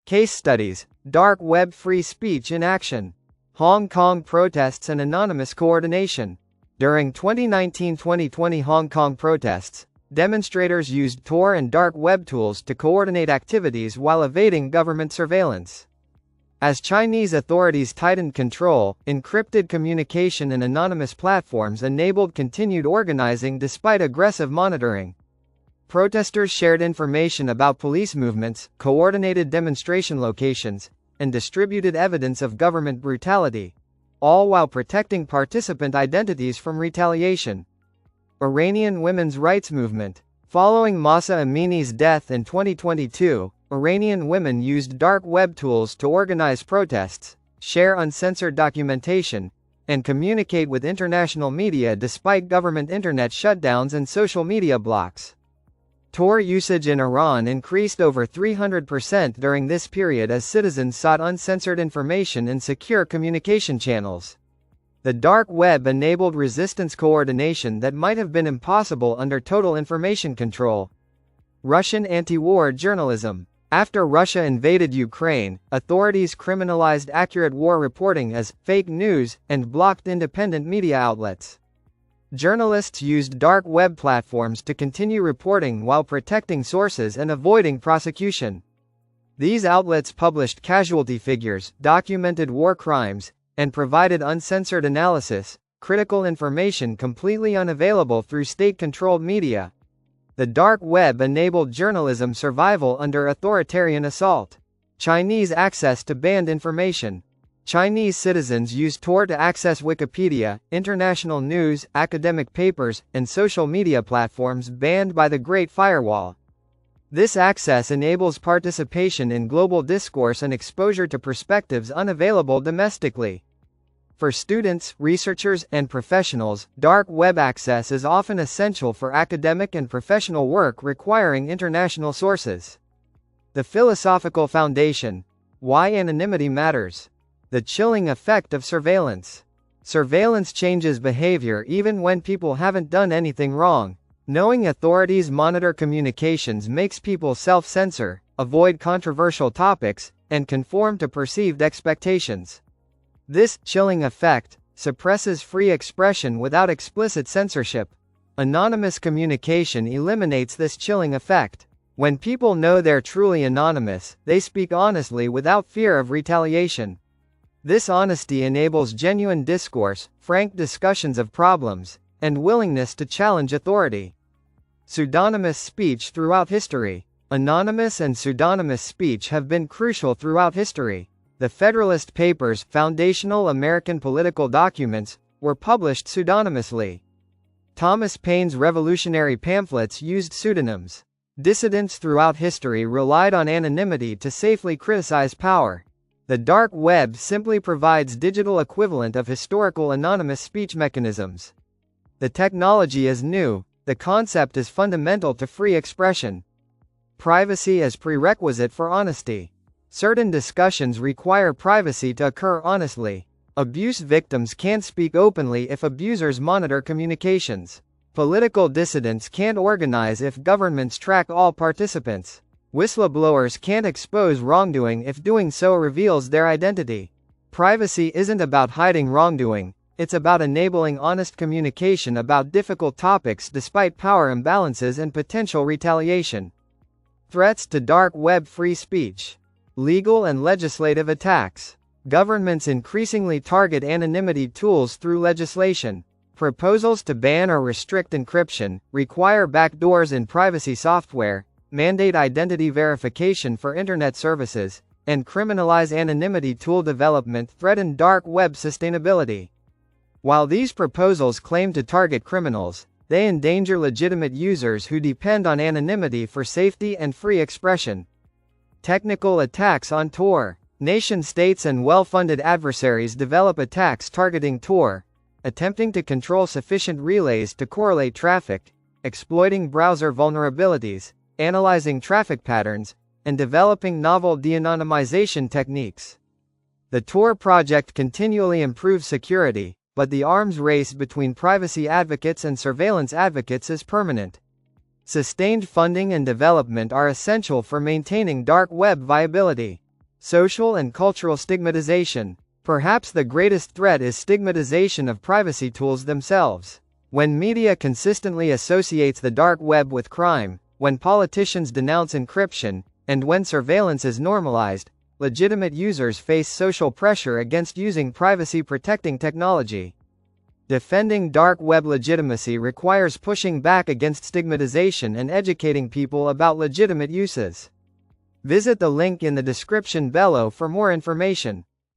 Case studies: Dark Web Free Speech in Action. Hong Kong protests and anonymous coordination. During 2019-2020 Hong Kong protests, demonstrators used Tor and dark web tools to coordinate activities while evading government surveillance. As Chinese authorities tightened control, encrypted communication and anonymous platforms enabled continued organizing despite aggressive monitoring. Protesters shared information about police movements, coordinated demonstration locations, and distributed evidence of government brutality, all while protecting participant identities from retaliation. Iranian women's rights movement. Following Mahsa Amini's death in 2022, Iranian women used dark web tools to organize protests, share uncensored documentation, and communicate with international media despite government internet shutdowns and social media blocks. Tor usage in Iran increased over 300% during this period as citizens sought uncensored information and secure communication channels. The dark web enabled resistance coordination that might have been impossible under total information control. Russian anti-war journalism. After Russia invaded Ukraine, authorities criminalized accurate war reporting as fake news and blocked independent media outlets. Journalists used dark web platforms to continue reporting while protecting sources and avoiding prosecution. These outlets published casualty figures, documented war crimes, and provided uncensored analysis, critical information completely unavailable through state-controlled media. The dark web enabled journalism survival under authoritarian assault. Chinese access to banned information. Chinese citizens used Tor to access Wikipedia, international news, academic papers, and social media platforms banned by the Great Firewall. This access enables participation in global discourse and exposure to perspectives unavailable domestically. For students, researchers, and professionals, dark web access is often essential for academic and professional work requiring international sources. The philosophical foundation. Why anonymity matters. The chilling effect of surveillance. Surveillance changes behavior even when people haven't done anything wrong. Knowing authorities monitor communications makes people self-censor, avoid controversial topics, and conform to perceived expectations. This chilling effect suppresses free expression without explicit censorship. Anonymous communication eliminates this chilling effect. When people know they're truly anonymous, they speak honestly without fear of retaliation. This honesty enables genuine discourse, frank discussions of problems, and willingness to challenge authority. Pseudonymous speech throughout history. Anonymous and pseudonymous speech have been crucial throughout history. The Federalist Papers, foundational American political documents, were published pseudonymously. Thomas Paine's revolutionary pamphlets used pseudonyms. Dissidents throughout history relied on anonymity to safely criticize power. The dark web simply provides digital equivalent of historical anonymous speech mechanisms. The technology is new, the concept is fundamental to free expression. Privacy as prerequisite for honesty. Certain discussions require privacy to occur honestly. Abuse victims can't speak openly if abusers monitor communications. Political dissidents can't organize if governments track all participants. Whistleblowers can't expose wrongdoing if doing so reveals their identity. Privacy isn't about hiding wrongdoing, it's about enabling honest communication about difficult topics despite power imbalances and potential retaliation. Threats to dark web free speech. Legal and legislative attacks. Governments increasingly target anonymity tools through legislation. Proposals to ban or restrict encryption, require backdoors in privacy software, mandate identity verification for internet services, and criminalize anonymity tool development threaten dark web sustainability. While these proposals claim to target criminals, they endanger legitimate users who depend on anonymity for safety and free expression. Technical attacks on Tor. Nation-states and well-funded adversaries develop attacks targeting Tor, attempting to control sufficient relays to correlate traffic, exploiting browser vulnerabilities, analyzing traffic patterns, and developing novel de-anonymization techniques. The Tor project continually improves security, but the arms race between privacy advocates and surveillance advocates is permanent. Sustained funding and development are essential for maintaining dark web viability. Social and cultural stigmatization. Perhaps the greatest threat is stigmatization of privacy tools themselves. When media consistently associates the dark web with crime, when politicians denounce encryption, and when surveillance is normalized, legitimate users face social pressure against using privacy-protecting technology. Defending dark web legitimacy requires pushing back against stigmatization and educating people about legitimate uses. Visit the link in the description below for more information.